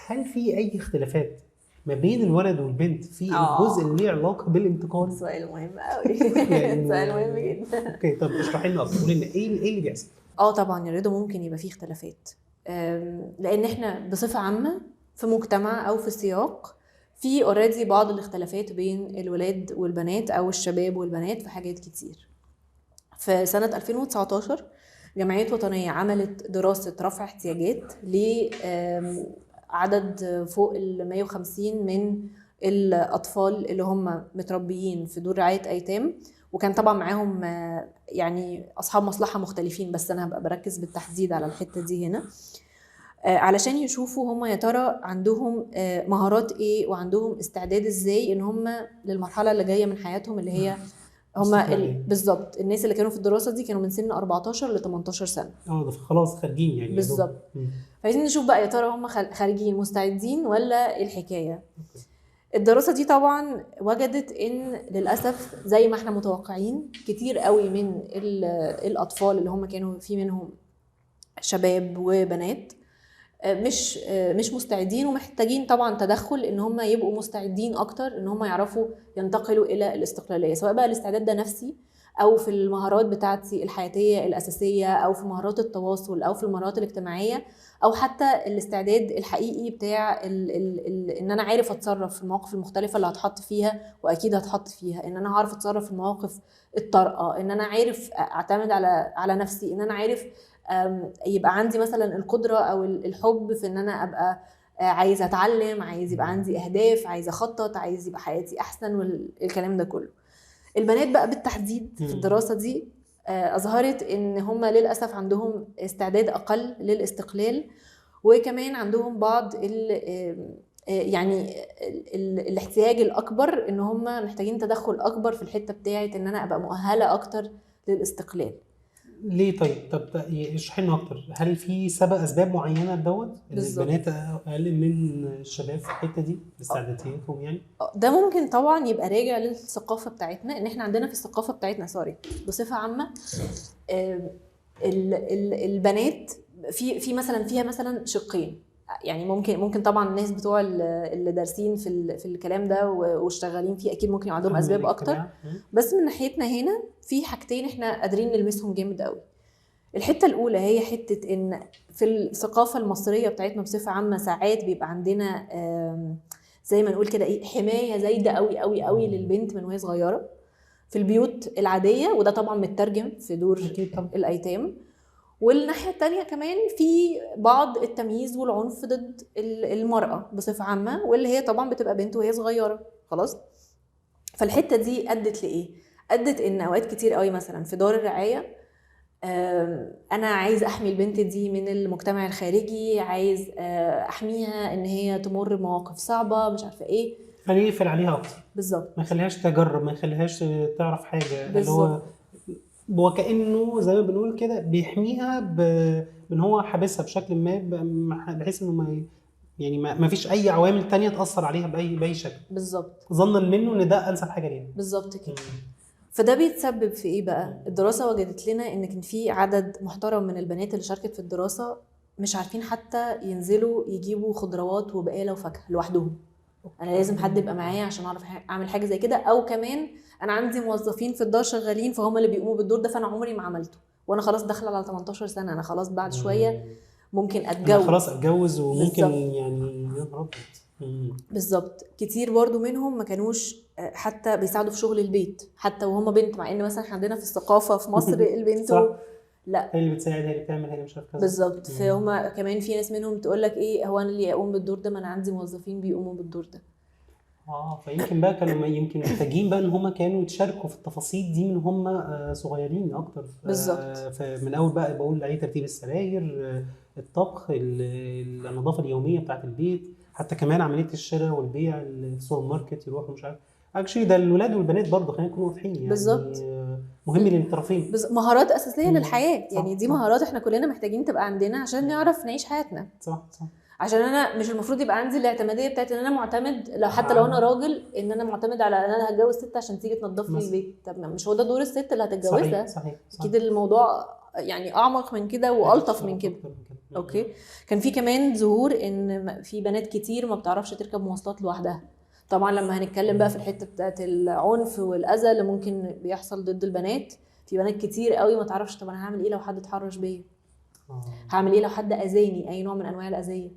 هل في اي اختلافات ما بين الولد والبنت في الجزء اللي ليه علاقه بالانتقال؟ سؤال مهم قوي. سؤال مهم جدا. اوكي، طب اشرحي لنا اكتر، قولي لنا ايه اللي بيحصل. طبعا يا رضا ممكن يبقى فيه اختلافات، لان احنا بصفه عامه في مجتمع او في سياق في اوريدي بعض الاختلافات بين الولاد والبنات او الشباب والبنات في حاجات كتير. في سنه 2019 جمعيه وطنيه عملت دراسه رفع احتياجات لعدد فوق ال 150 من الاطفال اللي هم متربيين في دور رعايه ايتام، وكان طبعا معاهم يعني اصحاب مصلحه مختلفين، بس انا هبقى بركز بالتحديد على الحته دي هنا علشان يشوفوا هم يا ترى عندهم مهارات ايه وعندهم استعداد ازاي ان هم للمرحله اللي جايه من حياتهم اللي هي هم بالظبط الناس اللي كانوا في الدراسه دي كانوا من سن 14 ل 18 سنه. ده خلاص خارجين يعني بالظبط. فعايزين نشوف بقى يا ترى هم خارجين مستعدين ولا ايه الحكايه. الدراسة دي طبعا وجدت ان للأسف زي ما احنا متوقعين كتير قوي من الأطفال اللي هم كانوا في منهم شباب وبنات مش مستعدين، ومحتاجين طبعا تدخل ان هم يبقوا مستعدين اكتر ان هم يعرفوا ينتقلوا الى الاستقلالية، سواء بقى الاستعداد ده نفسي او في المهارات بتاعتي الحياتية الأساسية او في مهارات التواصل او في المهارات الاجتماعية او حتى الاستعداد الحقيقي بتاع ان انا عارف اتصرف في المواقف المختلفه اللي هتحط فيها واكيد هتحط فيها، ان انا هعرف اتصرف في المواقف الطارئه، ان انا عارف اعتمد على نفسي، ان انا عارف يبقى عندي مثلا القدره او الحب في ان انا ابقى عايزه اتعلم، عايز يبقى عندي اهداف، عايزه اخطط، عايز يبقى حياتي احسن والكلام ده كله. البنات بقى بالتحديد في الدراسه دي أظهرت إن هم للأسف عندهم استعداد أقل للاستقلال، وكمان عندهم بعض يعني الاحتياج الأكبر إن هم محتاجين تدخل أكبر في الحتة بتاعت إن أنا أبقى مؤهلة أكتر للاستقلال. ليه؟ طب اشرحي لنا اكتر، هل في اسباب معينه دوت ان البنات اقل من الشباب في الحته دي استعداداتهم يعني؟ ده ممكن طبعا يبقى راجع للثقافه بتاعتنا، ان احنا عندنا في الثقافه بتاعتنا بصفه عامه البنات في مثلا فيها مثلا شقين، يعني ممكن طبعا الناس بتوع اللي دارسين في الكلام ده واشتغالين فيه اكيد ممكن عندهم اسباب اكتر، بس من ناحيتنا هنا في حاجتين احنا قادرين نلمسهم جامد قوي. الحته الاولى هي حته ان في الثقافه المصريه بتاعتنا بصفه عامه ساعات بيبقى عندنا زي ما نقول كده ايه حمايه زايده قوي قوي قوي للبنت من وهي صغيره في البيوت العاديه، وده طبعا مترجم في دور الايتام. والناحيه الثانيه كمان في بعض التمييز والعنف ضد المراه بصفه عامه، واللي هي طبعا بتبقى بنت وهي صغيره خلاص. فالحته دي ادت لايه؟ ادت ان اوقات كتير قوي مثلا في دار الرعايه انا عايز احمي البنت دي من المجتمع الخارجي، عايز احميها ان هي تمر بمواقف صعبه مش عارفه ايه، خليه يقفل عليها اكتر بالظبط، ما يخليهاش تجرب، ما يخليهاش تعرف حاجه، اللي هو وكانه زي ما بنقول كده بيحميها بان هو حابسها بشكل ما بحيث انه ما فيش اي عوامل تانية تاثر عليها باي شكل، بالظبط، ظنا منه ان ده انسب حاجه ليها بالظبط كده. فده بيتسبب في ايه بقى؟ الدراسه وجدت لنا ان كان في عدد محترم من البنات اللي شاركت في الدراسه مش عارفين حتى ينزلوا يجيبوا خضروات وبقاله وفاكهه لوحدهم. انا لازم حد يبقى معايا عشان اعرف اعمل حاجه زي كده، او كمان انا عندي موظفين في الدار شغالين فهم اللي بيقوموا بالدور ده، فانا عمري ما عملته وانا خلاص داخله على 18 سنه، انا خلاص بعد شويه ممكن اتجوز، أنا خلاص اتجوز وممكن يعني بالظبط. كتير برضو منهم ما كانوش حتى بيساعدوا في شغل البيت حتى وهم بنت، مع ان مثلا عندنا في الثقافه في مصر البنت لا هي اللي بتساعد، هي اللي بتعمل، هي اللي مش عارفه كذا بالظبط. فهم كمان في ناس منهم تقول لك ايه هو انا اللي اقوم بالدور ده، ما انا عندي موظفين بيقوموا بالدور ده. فيمكن بقى كانوا يمكن محتاجين بقى ان هم كانوا يتشاركوا في التفاصيل دي من هم صغيرين اكتر، بالظبط. من اول بقى بقول عليه ترتيب السراير، الطبخ، النظافه اليوميه بتاعه البيت، حتى كمان عمليه الشراء والبيع، السوبر ماركت يروحوا مش عارف اكشلي ده الولاد والبنات برضه خلينا نكون واضحين يعني بالظبط، مهم للطرفين، مهارات اساسيه للحياه يعني دي مهارات احنا كلنا محتاجين تبقى عندنا عشان نعرف نعيش حياتنا. صح. عشان انا مش المفروض يبقى عندي الاعتماديه بتاعت ان انا معتمد حتى لو انا راجل ان انا معتمد على ان انا هتجوز ست عشان تيجي تنظف لي البيت. طب مش هو ده دور الست اللي هتتجوزها؟ صحيح. اكيد الموضوع يعني اعمق من كده والطف من كده. اوكي. كان في كمان ظهور ان في بنات كتير ما بتعرفش تركب مواصلات لوحدها. طبعا لما هنتكلم بقى في الحته بتاعت العنف والاذى اللي ممكن بيحصل ضد البنات، في بنات كتير قوي ما تعرفش طب انا هعمل ايه لو حد اتحرش بيا، هعمل ايه لو حد اذاني اي نوع من انواع الاذيه،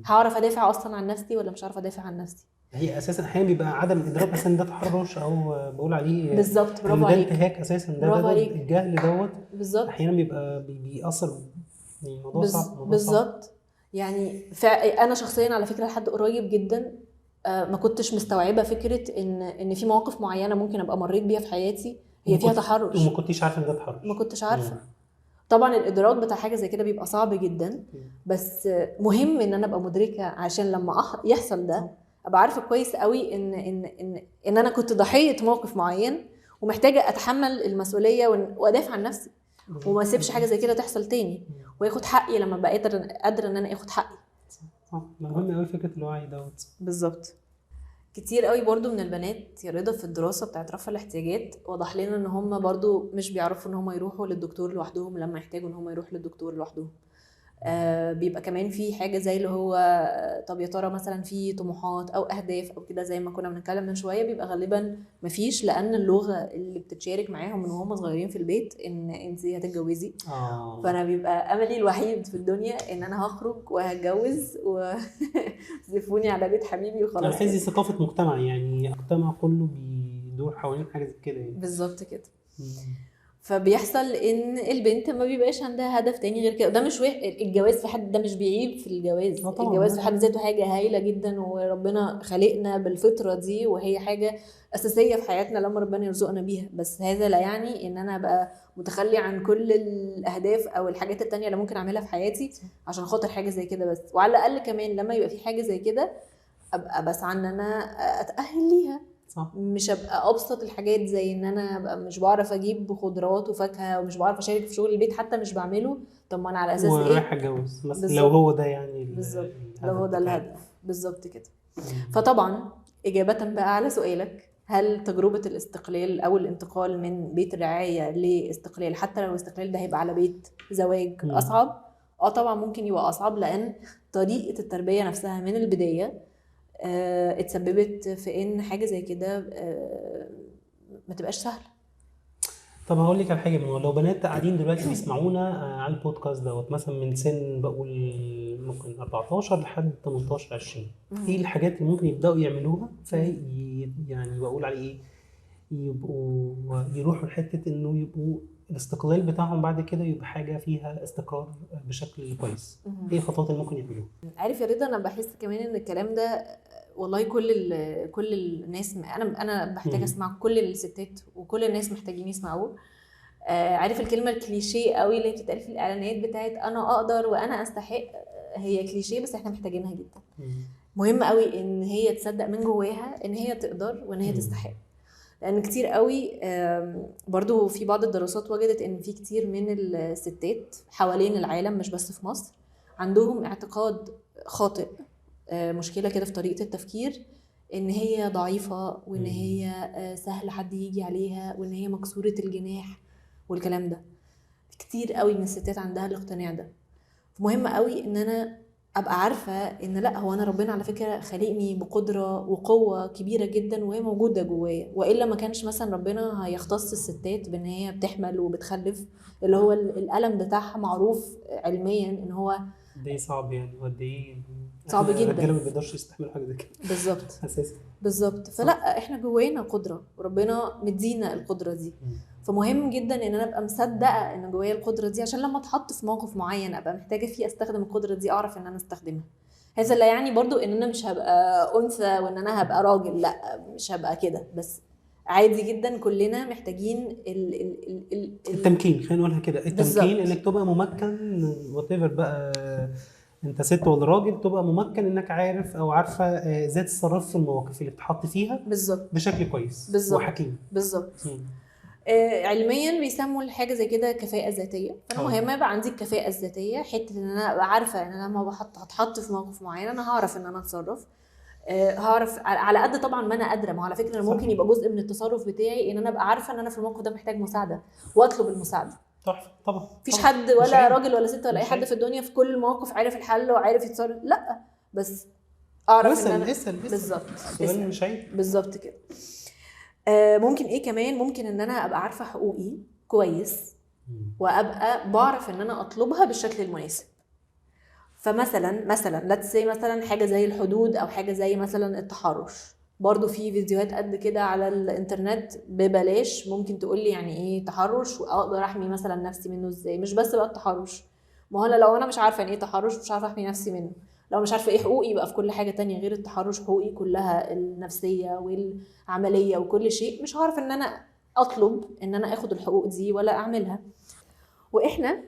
هعرف ادافع اصلا عن نفسي ولا مش هعرف ادافع عن نفسي. هي اساسا احيانا بيبقى عدم ادراك اساسا ده تحرش، او بقول عليه بالظبط، برافو ده عليك. انتهاك اساسا، برافو عليك. الجهل دوت بالظبط احيانا بيبقى بيأثر. يعني الموضوع صعب، الموضوع صعب. بالظبط. يعني انا شخصيا على فكره لحد قريب جدا ما كنتش مستوعبه فكره ان في مواقف معينه ممكن ابقى مريت بيها في حياتي هي فيها تحرش، وما كنتش عارفه ان ده تحرش. ما كنتش عارفه. طبعا الادراك بتاع حاجه زي كده بيبقى صعب جدا، بس مهم ان انا ابقى مدركه عشان لما يحصل ده ابقى عارفه كويس قوي ان انا كنت ضحيه موقف معين ومحتاجه اتحمل المسؤوليه وادافع عن نفسي وما اسيبش حاجه زي كده تحصل تاني، وياخد حقي لما بقى قادره ان انا اخد حقي. صح، مهم قوي فكره الوعي دوت. بالظبط. كتير قوي برضو من البنات يا رضا في الدراسه بتاعت رفع الاحتياجات وضح لنا ان هم برضو مش بيعرفوا ان هم يروحوا للدكتور لوحدهم لما يحتاجوا ان هم يروحوا للدكتور لوحدهم. بيبقى كمان في حاجه زي اللي هو طب يا ترى مثلا في طموحات او اهداف او كده زي ما كنا بنتكلم من شويه، بيبقى غالبا مفيش، لان اللغه اللي بتتشارك معاهم من وهم صغيرين في البيت ان انت هتتجوزي. فانا بيبقى املي الوحيد في الدنيا ان انا هخرج وهتجوز وزفوني على بيت حبيبي وخلاص. انا حاسس ثقافه مجتمع، يعني المجتمع كله بيدور حوالين حاجه زي كده يعني. بالظبط كده. فبيحصل ان البنت ما بيبقاش عندها هدف تاني غير كده. ده مش الجواز في حد ده مش بيعيب في الجواز، الجواز في حد ذاته حاجه هايله جدا وربنا خلقنا بالفطره دي وهي حاجه اساسيه في حياتنا لما ربنا يرزقنا بيها، بس هذا لا يعني ان انا ابقى متخلي عن كل الاهداف او الحاجات التانية اللي ممكن اعملها في حياتي عشان خاطر حاجه زي كده بس. وعلى الاقل كمان لما يبقى في حاجه زي كده ابقى بسعى ان انا اتاهل ليها. صح. مش ابقى ابسط الحاجات زي ان انا ابقى مش بعرف اجيب خضروات وفاكهه ومش بعرف اشارك في شغل البيت حتى مش بعمله، طب ما انا على اساس ايه ورايح اتجوز مثلا لو هو ده يعني بالظبط، لو هو ده الهدف بالظبط كده. فطبعا اجابه بقى على سؤالك، هل تجربه الاستقلال او الانتقال من بيت الرعايه لاستقلال حتى لو الاستقلال ده هيبقى على بيت زواج اصعب؟ طبعا ممكن يبقى اصعب، لان طريقه التربيه نفسها من البدايه اتسببت في ان حاجه زي كده ما تبقاش سهله. طب هقول لك على حاجه، لو بنات قاعدين دلوقتي بيسمعونا على البودكاست دوت مثلا من سن بقول ممكن 14 لحد 18 20، ايه الحاجات اللي ممكن يبداوا يعملوها يعني بقول عليه ايه، يبقوا يروحوا لحته انه يبقوا الاستقلال بتاعهم بعد كده يبقى حاجه فيها استقرار بشكل كويس؟ ايه الخطوات اللي ممكن يعملوها؟ عارف يا رضا، انا بحس كمان ان الكلام ده والله كل الناس انا بحتاج اسمع، كل الستات وكل الناس محتاجين يسمعوه. عارف الكلمه الكليشيه قوي اللي بتتقال في الاعلانات بتاعت انا اقدر وانا استحق، هي كليشيه بس احنا محتاجينها جدا. مهم قوي ان هي تصدق من جواها ان هي تقدر وان هي تستحق، لان كتير قوي برضو في بعض الدراسات وجدت ان في كتير من الستات حوالين العالم مش بس في مصر عندهم اعتقاد خاطئ، مشكله كده في طريقه التفكير، ان هي ضعيفه وان هي سهل حد يجي عليها وان هي مكسوره الجناح والكلام ده. كتير قوي من الستات عندها الاقتناع ده. مهم قوي ان انا ابقى عارفه ان لا، هو انا ربنا على فكره خلقني بقدره وقوه كبيره جدا وهي موجوده جوايا، والا ما كانش مثلا ربنا هيختص الستات بان هي بتحمل وبتخلف، اللي هو الالم بتاعها معروف علميا ان هو ده صعب يعني، وقد ايه صعب جدا، الرجاله ما بيقدرش يستحملوا حاجه زي كده. بالظبط اساسا بالظبط. فلا احنا جوانا قدره وربنا مدينا القدره دي، فمهم جدا ان انا ابقى مصدقه ان جوايا القدره دي عشان لما اتحط في موقف معين ابقى محتاجه فيه استخدم القدره دي اعرف ان انا استخدمها. هذا لا يعني برضو ان انا مش هبقى انثى وان انا هبقى راجل، لا مش هبقى كده، بس عادي جدا كلنا محتاجين التمكين، خلينا نقولها كده، التمكين انك تبقى ممكن وات ايفر بقى انت ست ولا راجل، تبقى ممكن انك عارف او عارفه ازاي تتصرف في المواقف اللي بتحط فيها بالظبط بشكل كويس وحكيم. بالظبط. علميا بيسموا الحاجه زي كده كفاءه ذاتيه. فانا مهم يبقى عندي الكفاءه الذاتيه، حته ان انا ابقى عارفه ان انا لما هتحط في موقف معين انا هعرف ان انا اتصرف، هعرف على قد طبعا ما انا قادره. ما على فكره ممكن يبقى جزء من التصرف بتاعي ان انا ابقى عارفه ان انا في الموقف ده محتاج مساعده واطلب المساعده، تحفه طبعا. مفيش حد ولا عيب. راجل ولا ست ولا اي مش حد عيب. في الدنيا في كل المواقف عارف الحل وعارف يتصرف، لا، بس اعرف ان انا اسال بالظبط السؤال مش عيب. بالظبط كده. ممكن ايه كمان، ممكن ان انا ابقى عارفه حقوقي كويس وابقى بعرف ان انا اطلبها بالشكل المناسب. فمثلا let's say مثلا حاجه زي الحدود او حاجه زي مثلا التحرش، برضو في فيديوهات قد كده على الانترنت ببلاش ممكن تقولي يعني ايه تحرش واقدر احمي مثلا نفسي منه ازاي. مش بس بقى التحرش، ما هو انا لو انا مش عارفه يعني ايه تحرش مش عارفه احمي نفسي منه. لو مش عارفه ايه حقوقي يبقى في كل حاجه تانية غير التحرش، حقوقي كلها النفسيه والعمليه وكل شيء، مش هعرف ان انا اطلب ان انا اخد الحقوق دي ولا اعملها. واحنا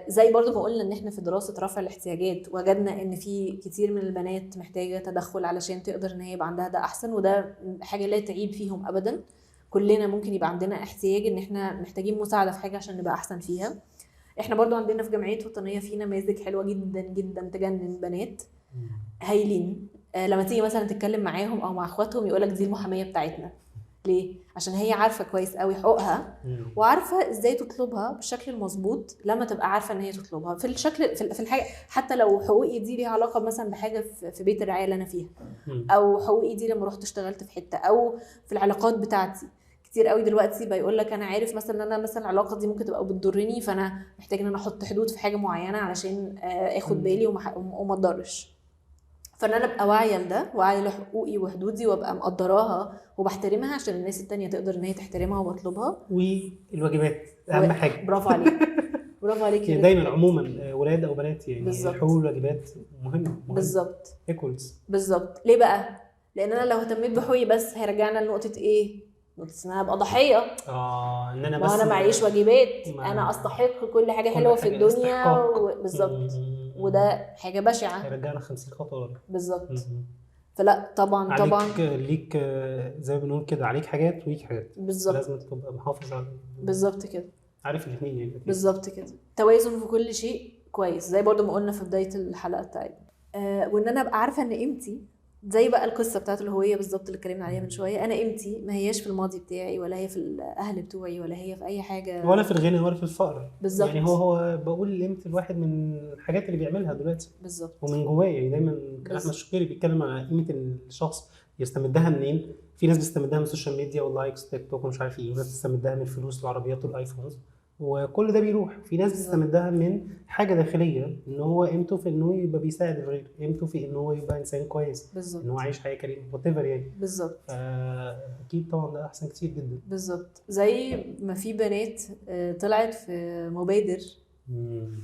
زي برضو ما قلنا ان احنا في دراسة رفع الاحتياجات وجدنا ان في كتير من البنات محتاجة تدخل علشان تقدر ان هي يبقى عندها ده احسن، وده حاجة لا تعيب فيهم ابدا. كلنا ممكن يبقى عندنا احتياج ان احنا محتاجين مساعدة في حاجة عشان نبقى احسن فيها. احنا برضو عندنا في جمعية وطنية في نماذج حلوة جدا جدا تجنن، بنات هايلين. لما تيجي مثلا تتكلم معاهم او مع اخواتهم يقولك دي المحامية بتاعتنا. ليه؟ عشان هي عارفه كويس قوي حقوقها وعارفه ازاي تطلبها بالشكل المظبوط. لما تبقى عارفه ان هي تطلبها في الشكل في الحاجه، حتى لو حقوقي دي ليها علاقه مثلا بحاجه في بيت الرعايه اللي انا فيها، او حقوقي دي لما رحت اشتغلت في حته، او في العلاقات بتاعتي. كتير قوي دلوقتي بيقول لك انا عارف مثلا ان انا مثلا العلاقه دي ممكن تبقى بتضرني، فانا محتاج ان انا احط حدود في حاجه معينه علشان اخد بالي وما اضرش. فان انا ابقى واعيه لده، واعيه لحقوقي وحدودي، وابقى مقدراها وبحترمها عشان الناس التانية تقدر ان هي تحترمها وبطلبها. والواجبات اهم حاجه. برافو عليك. برافو عليك. يعني دايما عموما ولاد او بنات يعني الحقوق والواجبات مهمه. بالظبط ايكوالز. بالظبط. ليه بقى؟ لان انا لو اهتميت بحقوقي بس هيرجعنا لنقطه ايه؟ نقطه ان انا ابقى ضحيه. ان انا ما بس انا معيش واجبات، انا استحق كل حاجه حلوه في الدنيا بالظبط. وده حاجه بشعه هيرجعنا 50 خطوه ورا. بالظبط. فلا طبعا ليك زي ما بنقول كده، عليك حاجات وليك حاجات. بالظبط. لازم تبقى محافظ على بالظبط كده، عارف الاثنين يعني. بالظبط كده. توازن في كل شيء كويس، زي برضو ما قلنا في بدايه الحلقه بتاعتنا. وان انا ابقى عارفه ان قيمتي، زي بقى القصه بتاعت الهويه بالظبط اللي اتكلمنا عليها من شويه. انا قيمتي ما هياش في الماضي بتاعي، ولا هي في الاهل بتوعي، ولا هي في اي حاجه، ولا في الغنى ولا في الفقر. بالظبط. يعني هو بقول قيمه الواحد من الحاجات اللي بيعملها دلوقتي بالظبط، ومن جواه. يعني دايما كان احمد الشقيري بيتكلم على قيمه الشخص يستمدها منين. في ناس بتستمدها من السوشيال ميديا واللايكس تيك توك ومش عارف ايه، وناس بتستمدها من الفلوس والعربيات والايفونز وكل ده بيروح. في ناس بتستمدها من حاجه داخليه، ان هو قيمته في انه يبقى بيساعد الغير، قيمته في انه هو يبقى انسان كويس، بالظبط، ان هو عايش حياه كريمه وات ايفر يعني. بالظبط. اكيد طبعا ده احسن كتير جدا. بالظبط. زي ما في بنات طلعت في مبادر،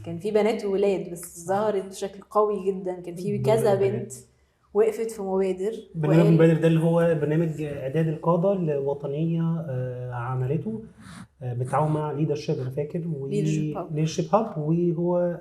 كان في بنات وولاد بس ظهرت بشكل قوي جدا. كان في كذا بنت وقفت في مبادر. برنامج مبادر ده اللي هو برنامج اعداد القاده الوطنيه عملته بالتعاون مع ليدرشيب، انا فاكر، وليدرشيب هاب، وهو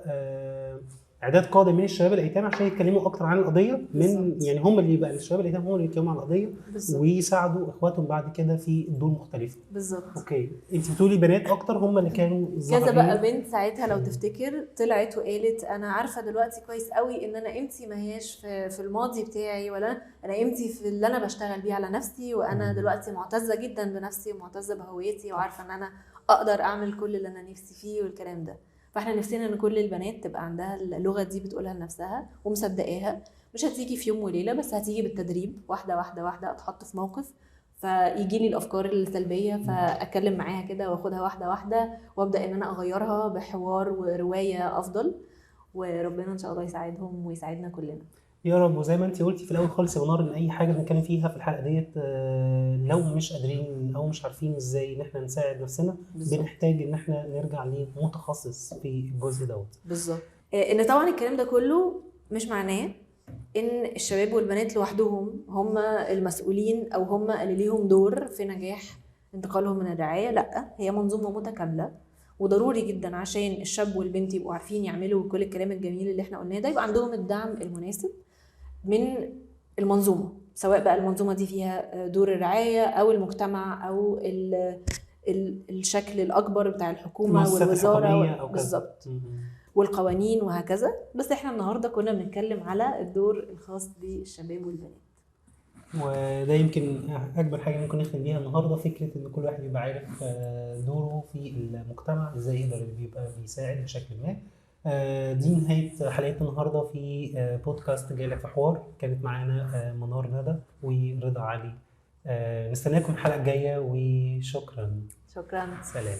اعداد قاده من الشباب الايتام عشان يتكلموا اكتر عن القضيه. من بالزبط. يعني هم اللي يبقى الشباب الايتام هم اللي يتكلموا عن القضيه بالزبط. ويساعدوا اخواتهم بعد كده في دور مختلفه. بالظبط. اوكي، انت بتقولي بنات اكتر هم اللي كانوا كذا بقى بنت ساعتها لو تفتكر طلعت وقالت انا عارفه دلوقتي كويس قوي ان انا قيمتي ما هياش في الماضي بتاعي، ولا انا قيمتي في اللي انا بشتغل بيه على نفسي، وانا دلوقتي معتزه جدا بنفسي ومعتزه بهويتي وعارفه ان انا اقدر اعمل كل اللي انا نفسي فيه والكلام ده. فاحنا نفسنا ان كل البنات تبقى عندها اللغه دي بتقولها لنفسها ومصدقاها. مش هتيجي في يوم وليله، بس هتيجي بالتدريب، واحده واحده واحده اتحط في موقف فيجي لي الافكار السلبيه فاتكلم معاها كده واخدها واحده واحده وابدا ان انا اغيرها بحوار وروايه افضل. وربنا ان شاء الله يساعدهم ويساعدنا كلنا يا رب. وزي ما انت قلتي في الاول خالص يا منار، ان اي حاجه بنتكلم فيها في الحلقه ديت لو مش قادرين او مش عارفين ازاي ان احنا نساعد نفسنا بالزبط. بنحتاج ان احنا نرجع لمتخصص في الجزء دوت بالظبط. ان طبعا الكلام ده كله مش معناه ان الشباب والبنات لوحدهم هم المسؤولين او هم اللي ليهم دور في نجاح انتقالهم من الرعايه. لا، هي منظومه متكامله، وضروري جدا عشان الشاب والبنت يبقوا عارفين يعملوا كل الكلام الجميل اللي احنا قلناه ده يبقى عندهم الدعم المناسب من المنظومه، سواء بقى المنظومه دي فيها دور الرعايه او المجتمع او الشكل الاكبر بتاع الحكومه والوزاره بالظبط والقوانين وهكذا. بس احنا النهارده كنا بنتكلم على الدور الخاص بالشباب والبنات. وده يمكن اكبر حاجه ممكن نختم بيها النهارده، فكره ان كل واحد يبقى عارف دوره في المجتمع، ازاي يقدر يبقى بيساعد بشكل ما. دي نهايه حلقتنا النهارده في بودكاست جايلك في حوار. كانت معانا منار ندى ورضا علي. نستناكم الحلقه الجايه، وشكرا. شكرا. سلام.